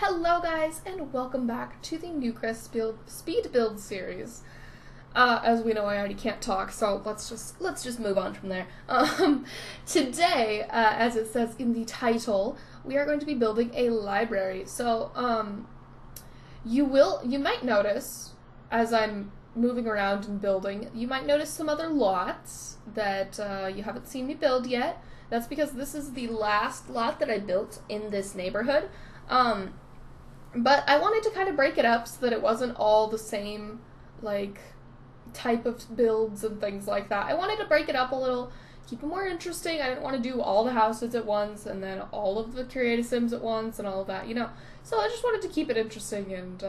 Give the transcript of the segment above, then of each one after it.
Hello guys, and welcome back to the Newcrest speed build series. As we know, I already can't talk, so let's just move on from there. Today, as it says in the title, we are going to be building a library. So, you might notice, as I'm moving around and building, you might notice some other lots that you haven't seen me build yet. That's because this is the last lot that I built in this neighborhood. But I wanted to kind of break it up so that it wasn't all the same, like, type of builds and things like that. I wanted to break it up a little, keep it more interesting. I didn't want to do all the houses at once and then all of the creative sims at once and all of that, you know. So I just wanted to keep it interesting and,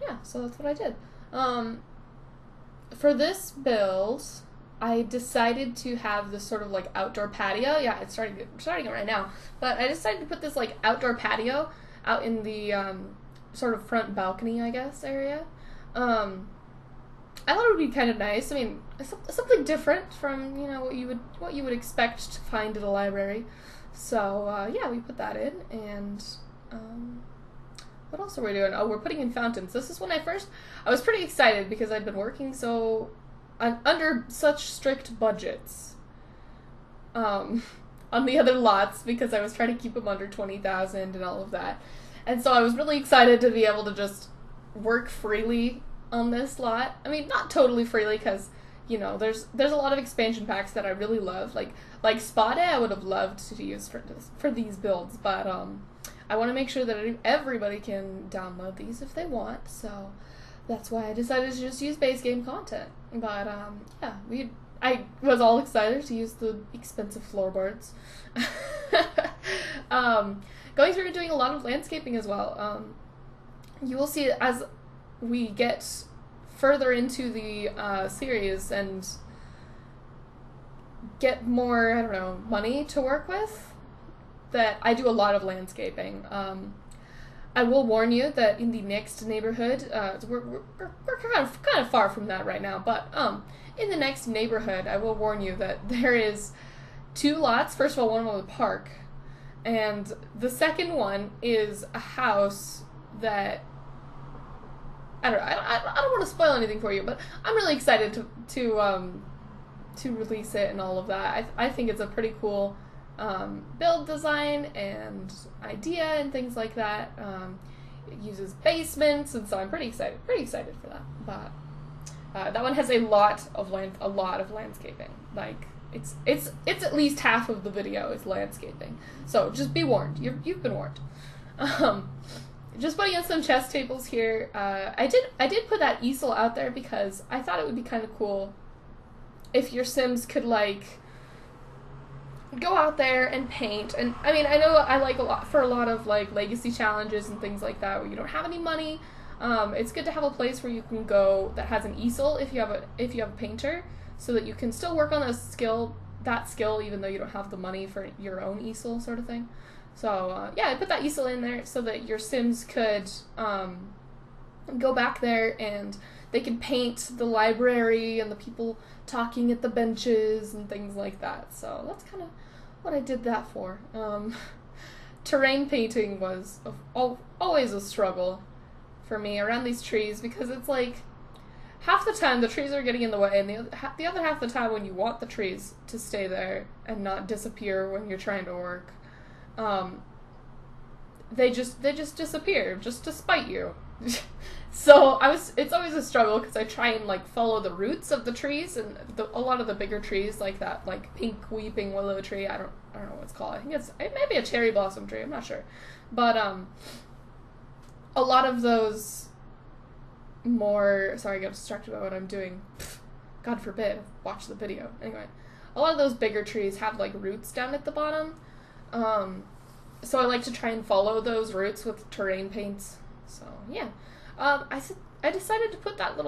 yeah, so that's what I did. For this build, I decided to have this sort of, like, outdoor patio. Yeah, I'm starting it right now. But I decided to put this, like, outdoor patio out in the sort of front balcony, I guess, area. I thought it would be kind of nice. I mean, something different from, you know, what you would expect to find at a library. So yeah, we put that in. And what else are we doing? Oh, we're putting in fountains. This is when I was pretty excited because I'd been working under such strict budgets on the other lots because I was trying to keep them under 20,000 and all of that. And so I was really excited to be able to just work freely on this lot. I mean, not totally freely because, you know, there's a lot of expansion packs that I really love. Like Spade I would have loved to use for these builds, but I want to make sure that everybody can download these if they want. So that's why I decided to just use base game content. But yeah, I was all excited to use the expensive floorboards. Going through and doing a lot of landscaping as well. You will see as we get further into the series and get more, I don't know, money to work with, that I do a lot of landscaping. I will warn you that in the next neighborhood, we're kind of far from that right now, but in the next neighborhood, I will warn you that there is 2 lots. First of all, one with a park, and the second one is a house that I don't want to spoil anything for you, but I'm really excited to release it and all of that. I think it's a pretty cool build design and idea and things like that. It uses basements, and so I'm pretty excited for that. But that one has a lot of landscaping. Like it's at least half of the video is landscaping. So just be warned. You've been warned. Just putting in some chess tables here. I did put that easel out there because I thought it would be kind of cool if your Sims could, like, go out there and paint. And I mean, I know I like a lot of like legacy challenges and things like that where you don't have any money. It's good to have a place where you can go that has an easel if you have a painter, so that you can still work on that skill even though you don't have the money for your own easel, sort of thing. So yeah, I put that easel in there so that your Sims could go back there and they can paint the library and the people talking at the benches and things like that. So that's kind of what I did that for. Terrain painting was always a struggle for me around these trees because it's like half the time the trees are getting in the way, and the other half the time when you want the trees to stay there and not disappear when you're trying to work, they just disappear just to spite you. So it's always a struggle because I try and, like, follow the roots of the trees, and a lot of the bigger trees, like that, like, pink weeping willow tree, I don't know what it's called. I think it may be a cherry blossom tree, I'm not sure. But a lot of those sorry, I got distracted by what I'm doing. God forbid, watch the video. Anyway, a lot of those bigger trees have, like, roots down at the bottom. So I like to try and follow those roots with terrain paints. So yeah, I decided to put that there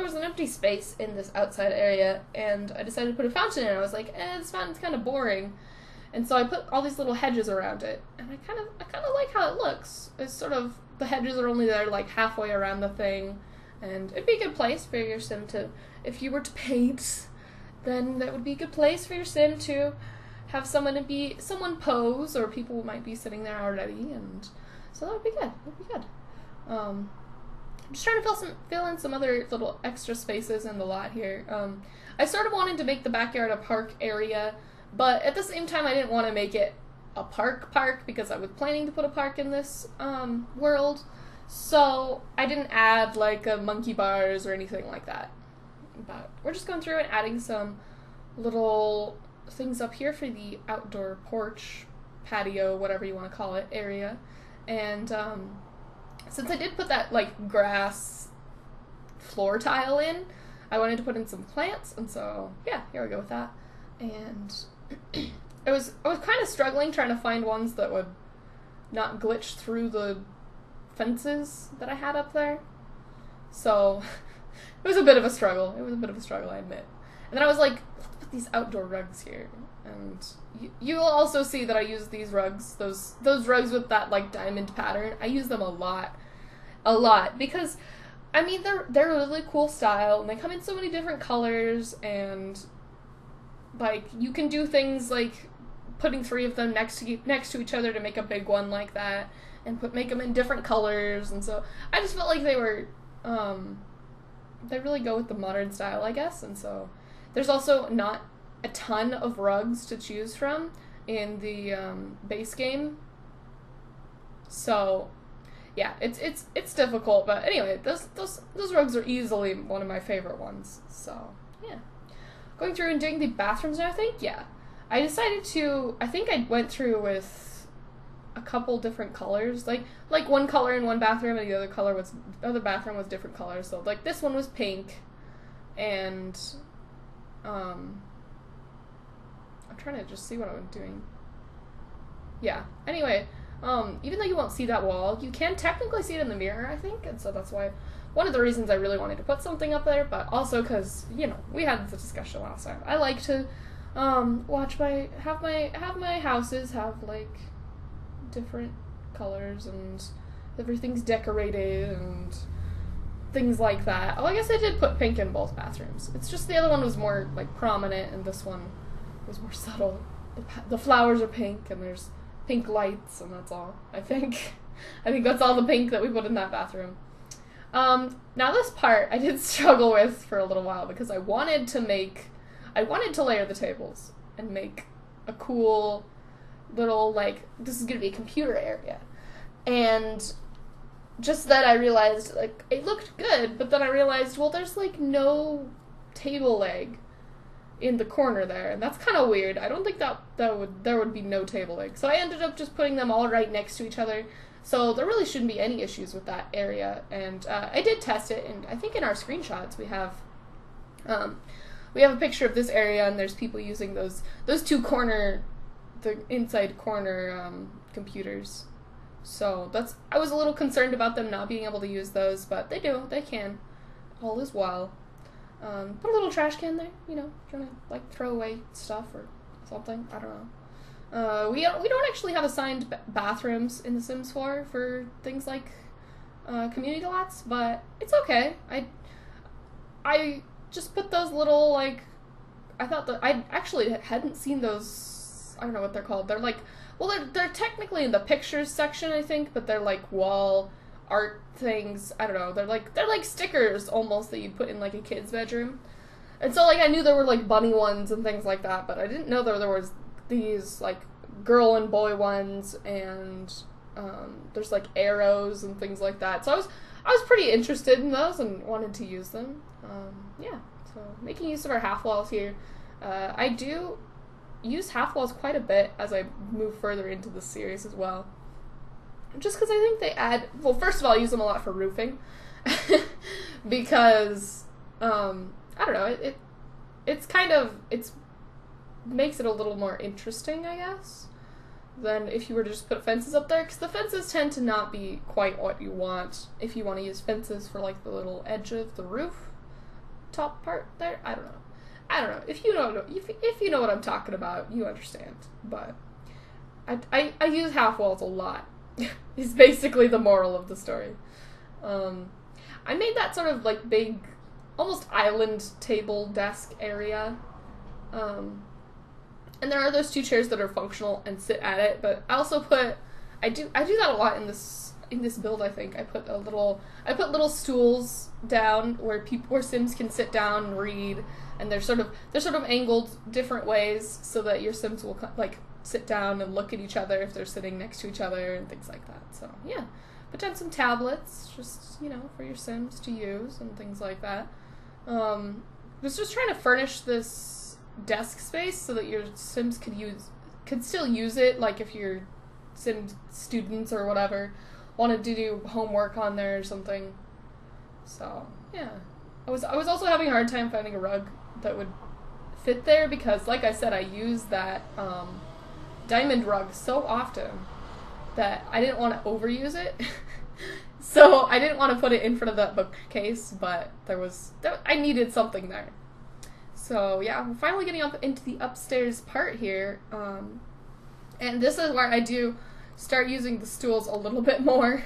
was an empty space in this outside area, and I decided to put a fountain in. I was like, this fountain's kind of boring, and so I put all these little hedges around it, and I kind of like how it looks. It's sort of, the hedges are only there like halfway around the thing, and it'd be a good place for your Sim to, if you were to paint, then that would be a good place for your Sim to have someone pose, or people might be sitting there already, and So that would be good. That would be good. I'm just trying to fill in some other little extra spaces in the lot here. I sort of wanted to make the backyard a park area, but at the same time I didn't want to make it a park because I was planning to put a park in this world. So I didn't add like a monkey bars or anything like that. But we're just going through and adding some little things up here for the outdoor porch, patio, whatever you want to call it, area. And since I did put that like grass floor tile in, I wanted to put in some plants, and so yeah, here we go with that. And I was kind of struggling trying to find ones that would not glitch through the fences that I had up there. So it was a bit of a struggle. I admit. And then I was like, let's put these outdoor rugs here. And you will also see that I use these rugs, those rugs with that like diamond pattern. I use them a lot, because I mean they're a really cool style, and they come in so many different colors, and like you can do things like putting 3 of them next to each other to make a big one like that, and make them in different colors. And so I just felt like they were they really go with the modern style, I guess. And so there's also not a ton of rugs to choose from in the base game. So yeah, it's difficult, but anyway, those rugs are easily one of my favorite ones. So yeah, going through and doing the bathrooms now, I think, yeah, I decided to, I think I went through with a couple different colors, like one color in one bathroom and the other bathroom was different colors. So like this one was pink, and I'm trying to just see what I'm doing. Yeah, anyway, even though you won't see that wall, you can technically see it in the mirror, I think, and so that's why, one of the reasons I really wanted to put something up there, but also because, you know, we had the discussion last time. I like to, have my houses have, like, different colors, and everything's decorated, and things like that. Oh, I guess I did put pink in both bathrooms. It's just the other one was more, like, prominent, and this one was more subtle. The flowers are pink, and there's pink lights, and that's all. I think that's all the pink that we put in that bathroom. Now this part I did struggle with for a little while, because I wanted to layer the tables and make a cool little, like, this is gonna be a computer area. And just then I realized, like, it looked good, but then I realized, well, there's, like, no table leg in the corner there, and that's kind of weird. I don't think there would be no table leg. So I ended up just putting them all right next to each other. So there really shouldn't be any issues with that area. And I did test it, and I think in our screenshots we have a picture of this area, and there's people using those two the inside corner computers. So I was a little concerned about them not being able to use those, but they can. All is well. Put a little trash can there, you know, trying to, like, throw away stuff or something. I don't know. We don't actually have assigned bathrooms in The Sims 4 for things like community lots, but it's okay. I just put those little, like, I thought that I actually hadn't seen those. I don't know what they're called. They're like, well, they're technically in the pictures section, I think, but they're like wall art things. I don't know. They're like stickers almost that you'd put in, like, a kid's bedroom. And so, like, I knew there were, like, bunny ones and things like that, but I didn't know there was these, like, girl and boy ones, and there's, like, arrows and things like that. So I was pretty interested in those and wanted to use them. Yeah, so making use of our half walls here. I do use half walls quite a bit as I move further into the series as well. Just because I think they add, well, first of all, I use them a lot for roofing. Because, I don't know, it makes it a little more interesting, I guess, than if you were to just put fences up there, because the fences tend to not be quite what you want if you want to use fences for, like, the little edge of the roof top part there. I don't know. If you know what I'm talking about, you understand. But I use half walls a lot. Is basically the moral of the story. I made that sort of, like, big, almost island table desk area. And there are those 2 chairs that are functional and sit at it, but I also I do that a lot in this in this build, I think I put little stools down where Sims can sit down and read, and they're sort of angled different ways so that your Sims will like sit down and look at each other if they're sitting next to each other and things like that. So yeah, put down some tablets, just, you know, for your Sims to use and things like that. Was just trying to furnish this desk space so that your Sims could still use it, like if your Sim students or whatever wanted to do homework on there or something. So yeah, I was also having a hard time finding a rug that would fit there because, like I said, I use that diamond rug so often that I didn't want to overuse it. So I didn't want to put it in front of that bookcase, but I needed something there. So yeah, we're finally getting up into the upstairs part here, and this is where I do start using the stools a little bit more.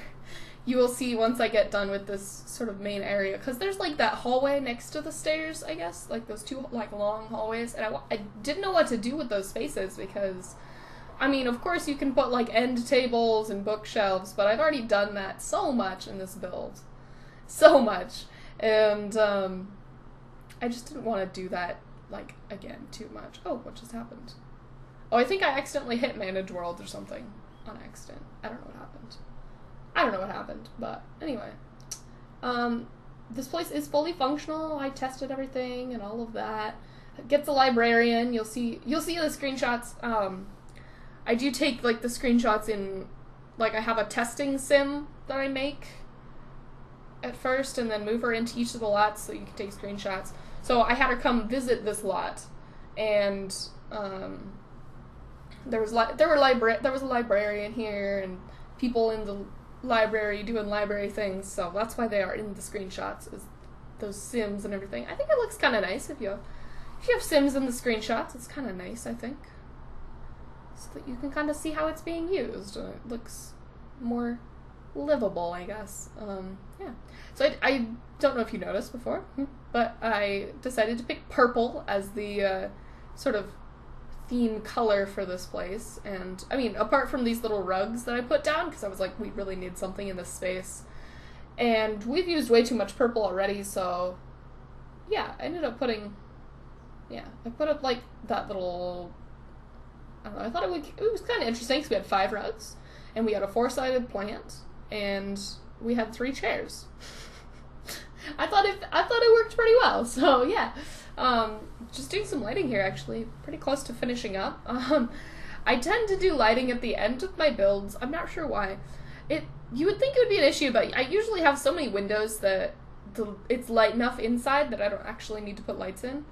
You will see once I get done with this sort of main area, because there's like that hallway next to the stairs, I guess, like those two like long hallways, and I didn't know what to do with those spaces because, I mean, of course you can put like end tables and bookshelves, but I've already done that so much in this build. So much. And I just didn't want to do that, like, again, too much. Oh, what just happened? Oh, I think I accidentally hit Manage World or something on accident. I don't know what happened, but anyway. This place is fully functional. I tested everything and all of that. It gets a librarian. You'll see the screenshots. I do take, like, the screenshots in, like, I have a testing sim that I make at first and then move her into each of the lots so you can take screenshots. So I had her come visit this lot, and there was a librarian here and people in the library doing library things, so that's why they are in the screenshots, is those Sims and everything. I think it looks kind of nice if you have Sims in the screenshots. It's kind of nice, I think, so that you can kind of see how it's being used. It looks more livable, I guess. Yeah. So I don't know if you noticed before, but I decided to pick purple as the sort of theme color for this place. And I mean, apart from these little rugs that I put down, because I was like, we really need something in this space, and we've used way too much purple already, so yeah, I ended up putting, yeah, I put up like that little, I don't know, I thought it was kind of interesting because we had 5 rugs, and we had a 4-sided plant, and we had 3 chairs. I thought it worked pretty well, so yeah. Just doing some lighting here, actually, pretty close to finishing up. I tend to do lighting at the end of my builds. I'm not sure why. You would think it would be an issue, but I usually have so many windows that it's light enough inside that I don't actually need to put lights in.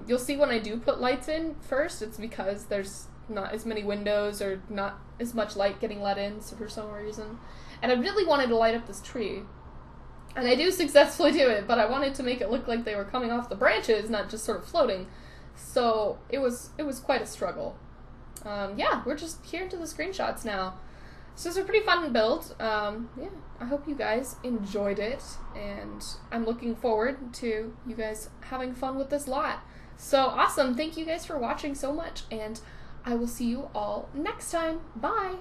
You'll see when I do put lights in first, it's because there's not as many windows or not as much light getting let in, so for some reason. And I really wanted to light up this tree. And I do successfully do it, but I wanted to make it look like they were coming off the branches, not just sort of floating. So it was quite a struggle. Yeah, we're just here to the screenshots now. So it's a pretty fun build. Yeah, I hope you guys enjoyed it, and I'm looking forward to you guys having fun with this lot. So awesome! Thank you guys for watching so much, and I will see you all next time. Bye!